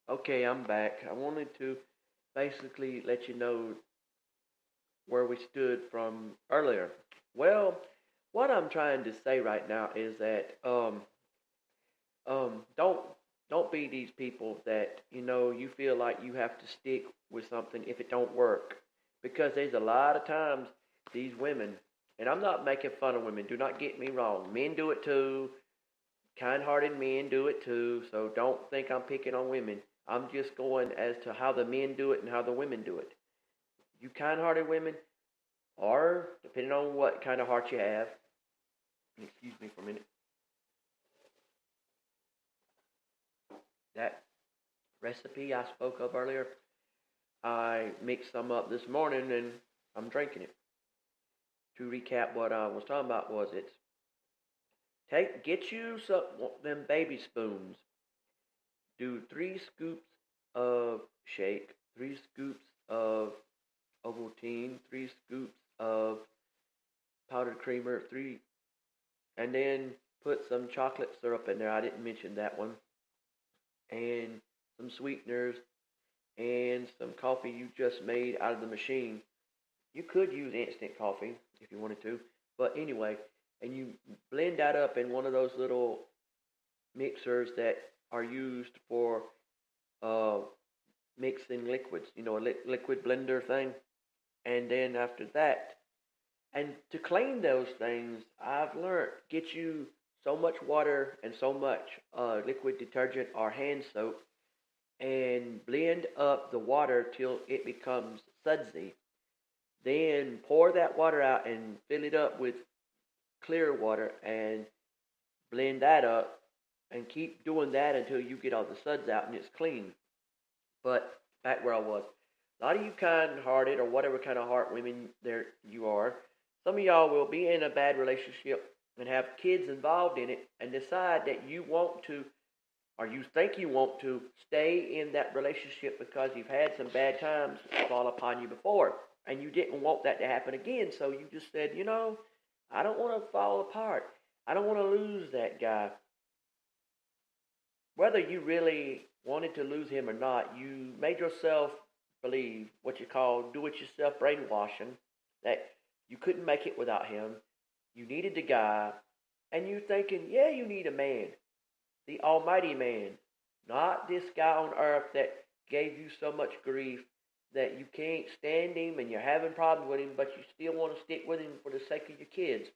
Okay, I'm back. I wanted to basically let you know where we stood from earlier. Well, what I'm trying to say right now is that don't be these people that you feel like you have to stick with something if it don't work, because there's a lot of times these women, and I'm not making fun of women. Do not get me wrong. Men do it too. Kind-hearted men do it too, so don't think I'm picking on women. I'm just going as to how the men do it and how the women do it. You kind-hearted women, or depending on what kind of heart you have, excuse me for a minute, that recipe I spoke of earlier, I mixed some up this morning and I'm drinking it. To recap, what I was talking about was get you some them baby spoons. Do 3 scoops of shake, 3 scoops of Ovaltine, 3 scoops of powdered creamer, and then put some chocolate syrup in there. I didn't mention that one, and some sweeteners, and some coffee you just made out of the machine. You could use instant coffee if you wanted to, but anyway, and you blend that up in one of those little mixers that are used for uh, mixing liquids, a liquid blender thing. And then after that, and to clean those things, I've learned get you so much water and so much liquid detergent or hand soap, and blend up the water till it becomes sudsy. Then pour that water out and fill it up with clear water and blend that up and keep doing that until you get all the suds out and it's clean. But back where I was, a lot of you kind-hearted or whatever kind of heart women there you are, some of y'all will be in a bad relationship and have kids involved in it and decide that you want to, or you think you want to, stay in that relationship because you've had some bad times fall upon you before and you didn't want that to happen again. So you just said, I don't want to fall apart. I don't want to lose that guy. Whether you really wanted to lose him or not, you made yourself believe what you call do it yourself brainwashing, that you couldn't make it without him. You needed the guy, and you thinking, yeah, you need a man, the almighty man, not this guy on earth that gave you so much grief that you can't stand him and you're having problems with him, but you still want to stick with him for the sake of your kids.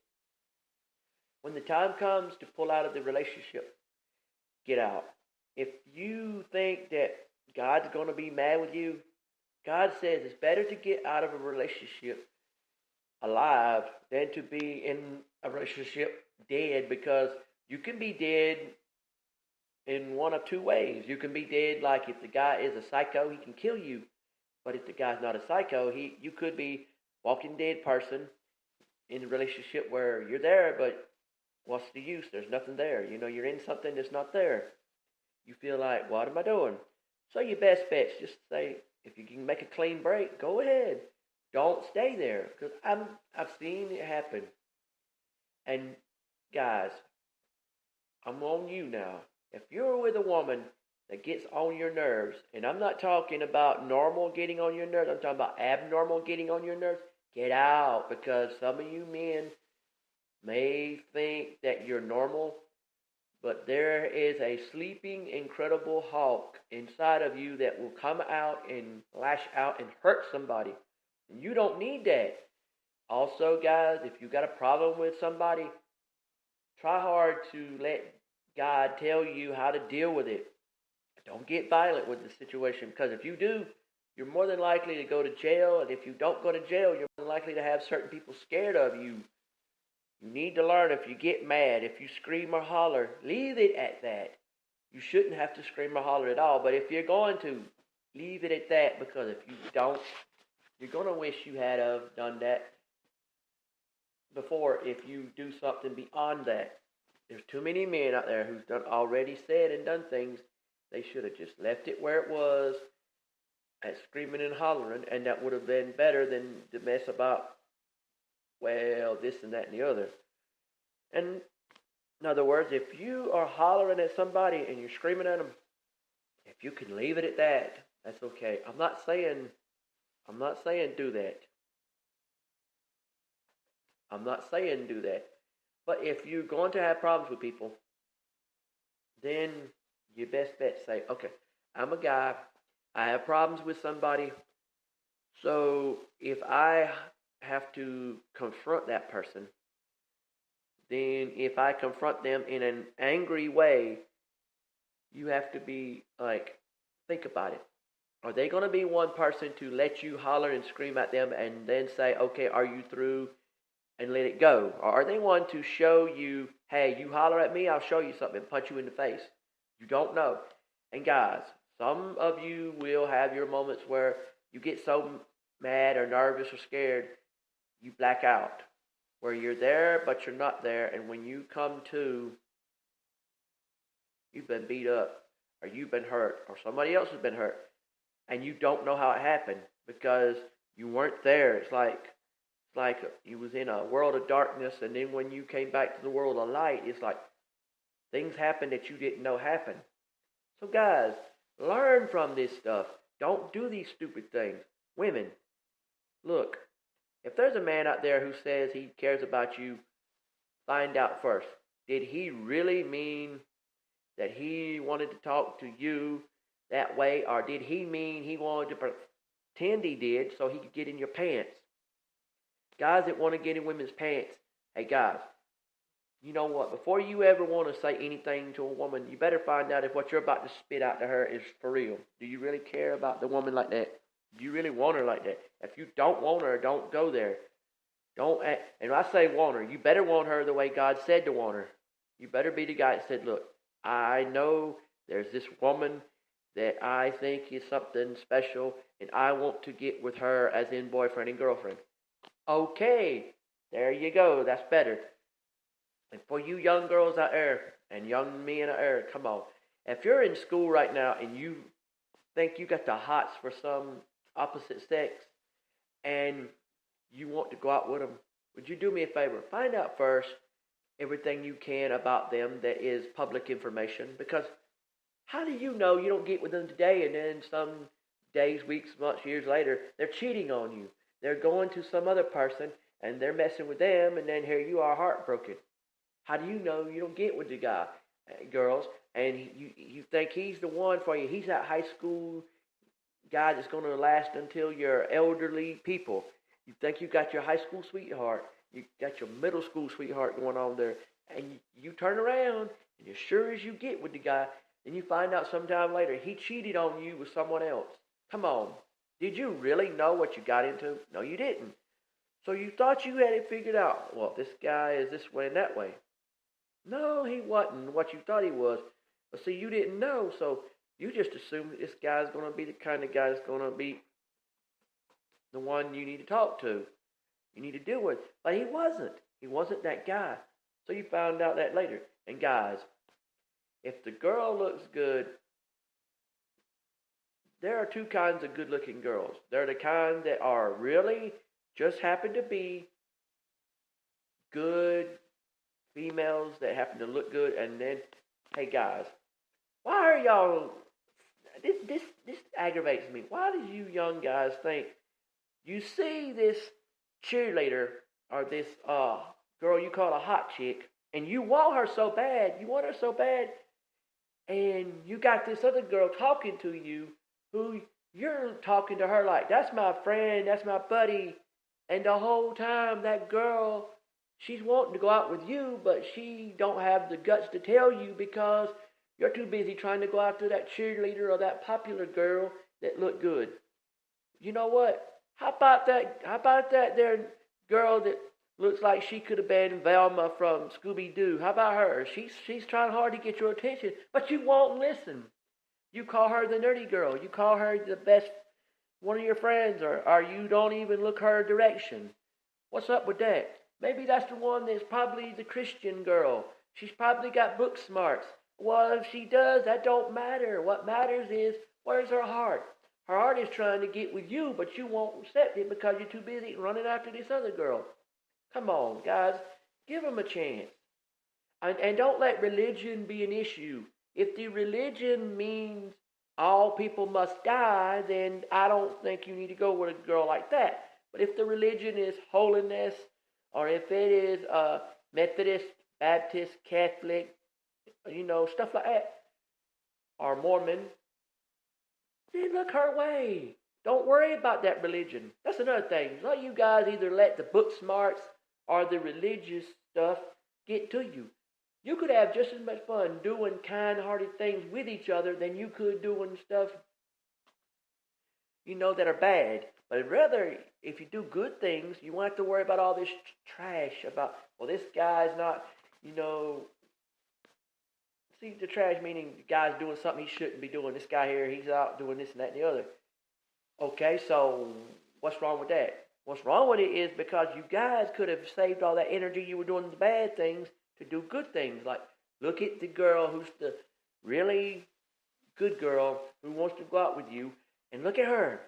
When the time comes to pull out of the relationship, get out. If you think that God's going to be mad with you, God says it's better to get out of a relationship alive than to be in a relationship dead, because you can be dead in one of two ways. You can be dead like if the guy is a psycho, he can kill you. But if the guy's not a psycho, you could be walking dead person in a relationship where you're there, but what's the use? There's nothing there. You're in something that's not there. You feel like, what am I doing? So your best bet's just say, if you can make a clean break, go ahead. Don't stay there, because I've seen it happen. And guys, I'm on you now. If you're with a woman that gets on your nerves, and I'm not talking about normal getting on your nerves, I'm talking about abnormal getting on your nerves, get out, because some of you men may think that you're normal, but there is a sleeping, incredible hawk inside of you that will come out and lash out and hurt somebody. And you don't need that. Also, guys, if you got a problem with somebody, try hard to let God tell you how to deal with it. Don't get violent with the situation, because if you do, you're more than likely to go to jail. And if you don't go to jail, you're more than likely to have certain people scared of you. You need to learn, if you get mad, if you scream or holler, leave it at that. You shouldn't have to scream or holler at all. But if you're going to, leave it at that, because if you don't, you're going to wish you had done that before if you do something beyond that. There's too many men out there who's already said and done things they should have just left it where it was at screaming and hollering, and that would have been better than the mess about, well, this and that and the other. And in other words, if you are hollering at somebody and you're screaming at them, If you can leave it at that, that's okay. I'm not saying do that. I'm not saying do that. But if you're going to have problems with people, then your best bet say, okay, I'm a guy. I have problems with somebody. So if I have to confront that person, then if I confront them in an angry way, you have to be like, think about it. Are they going to be one person to let you holler and scream at them and then say, okay, are you through, and let it go? Or are they one to show you, hey, you holler at me, I'll show you something, punch you in the face? You don't know. And guys, some of you will have your moments where you get so mad or nervous or scared, you black out. Where you're there, but you're not there. And when you come to, you've been beat up, or you've been hurt, or somebody else has been hurt, and you don't know how it happened because you weren't there. It's like you was in a world of darkness, and then when you came back to the world of light, it's like things happened that you didn't know happened. So guys, learn from this stuff. Don't do these stupid things. Women, look, if there's a man out there who says he cares about you, find out first. Did he really mean that he wanted to talk to you that way, or did he mean he wanted to pretend he did so he could get in your pants? Guys that want to get in women's pants, hey guys, you know what? Before you ever want to say anything to a woman, you better find out if what you're about to spit out to her is for real. Do you really care about the woman like that? Do you really want her like that? If you don't want her, don't go there. Don't. And when I say want her, you better want her the way God said to want her. You better be the guy that said, look, I know there's this woman that I think is something special, and I want to get with her as in boyfriend and girlfriend. Okay, there you go. That's better. And for you young girls out there and young men out there, come on. If you're in school right now and you think you got the hots for some opposite sex and you want to go out with them, would you do me a favor? Find out first everything you can about them that is public information, because how do you know you don't get with them today and then some days, weeks, months, years later, they're cheating on you. They're going to some other person and they're messing with them, and then here you are heartbroken. How do you know you don't get with the guy, girls, and you think he's the one for you? He's that high school guy that's going to last until you're elderly people. You think you got your high school sweetheart. You got your middle school sweetheart going on there. And you turn around, and as sure as you get with the guy, then you find out sometime later he cheated on you with someone else. Come on. Did you really know what you got into? No, you didn't. So you thought you had it figured out. Well, this guy is this way and that way. No, he wasn't what you thought he was. But see, you didn't know, so you just assumed that this guy's going to be the kind of guy that's going to be the one you need to talk to, you need to deal with. But he wasn't. He wasn't that guy. So you found out that later. And guys, if the girl looks good, there are two kinds of good-looking girls. They're the kind that are really just happen to be good females that happen to look good. And then, hey guys, why are y'all? This aggravates me. Why do you young guys think you see this cheerleader or this girl you call a hot chick, and you want her so bad, and you got this other girl talking to you who you're talking to her like, that's my friend, that's my buddy, and the whole time that girl, she's wanting to go out with you, but she don't have the guts to tell you because you're too busy trying to go after that cheerleader or that popular girl that looked good. You know what? How about that there girl that looks like she could have been Velma from Scooby-Doo? How about her? She's trying hard to get your attention, but you won't listen. You call her the nerdy girl. You call her the best one of your friends, or you don't even look her direction. What's up with that? Maybe that's the one that's probably the Christian girl. She's probably got book smarts. Well, if she does, that don't matter. What matters is, where's her heart? Her heart is trying to get with you, but you won't accept it because you're too busy running after this other girl. Come on, guys. Give them a chance. And don't let religion be an issue. If the religion means all people must die, then I don't think you need to go with a girl like that. But if the religion is holiness, or if it is Methodist, Baptist, Catholic, stuff like that, or Mormon, then look her way. Don't worry about that religion. That's another thing. Let you guys either let the book smarts or the religious stuff get to you. You could have just as much fun doing kind-hearted things with each other than you could doing stuff, that are bad. But rather, if you do good things, you won't have to worry about all this trash about, well, this guy's not, see, the trash meaning the guy's doing something he shouldn't be doing. This guy here, he's out doing this and that and the other. Okay, so what's wrong with that? What's wrong with it is because you guys could have saved all that energy you were doing the bad things to do good things. Like, look at the girl who's the really good girl who wants to go out with you, and look at her.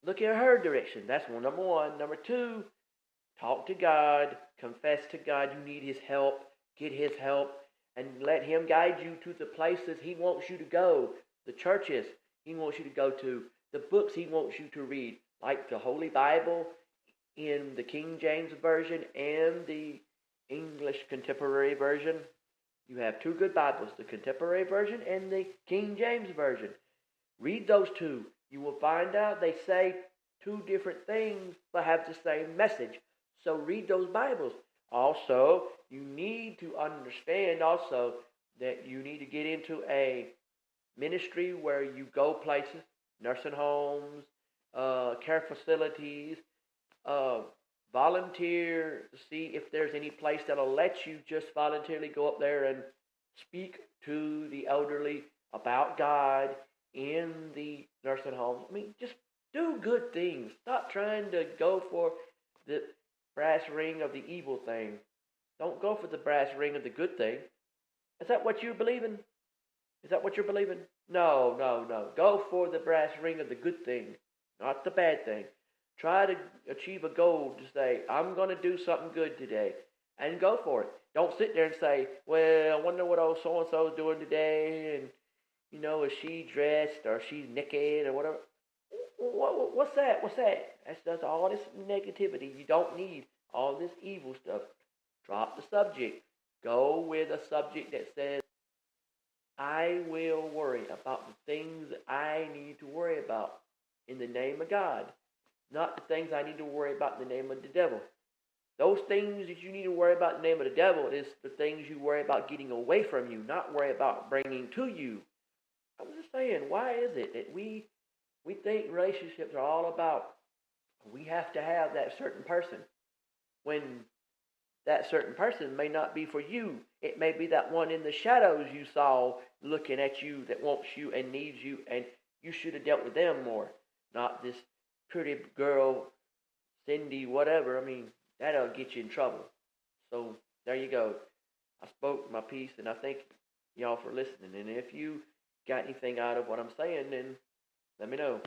Look at her direction. That's number one. Number two, talk to God. Confess to God you need His help. Get His help. And let Him guide you to the places He wants you to go. The churches He wants you to go to. The books He wants you to read. Like the Holy Bible in the King James Version and the English Contemporary Version. You have two good Bibles, the Contemporary Version and the King James Version. Read those two. You will find out they say two different things but have the same message. So read those Bibles. Also, you need to understand also that you need to get into a ministry where you go places, nursing homes, care facilities, volunteer to see if there's any place that'll let you just voluntarily go up there and speak to the elderly about God in the nursing home. I mean, just do good things. Stop trying to go for the brass ring of the evil thing. Don't go for the brass ring of the good thing. Is that what you're believing? Is that what you're believing? No. Go for the brass ring of the good thing, not the bad thing. Try to achieve a goal to say, I'm going to do something good today, and go for it. Don't sit there and say, well, I wonder what old so-and-so is doing today, and, is she dressed, or she's naked, or whatever. What's that? That's all this negativity. You don't need all this evil stuff. Drop the subject. Go with a subject that says, I will worry about the things that I need to worry about in the name of God. Not the things I need to worry about in the name of the devil. Those things that you need to worry about in the name of the devil is the things you worry about getting away from you, not worry about bringing to you. I was just saying, why is it that we think relationships are all about we have to have that certain person when that certain person may not be for you. It may be that one in the shadows you saw looking at you that wants you and needs you, and you should have dealt with them more, not this pretty girl, Cindy, whatever. I mean, that'll get you in trouble. So there you go. I spoke my piece, and I thank y'all for listening. And if you got anything out of what I'm saying, then let me know.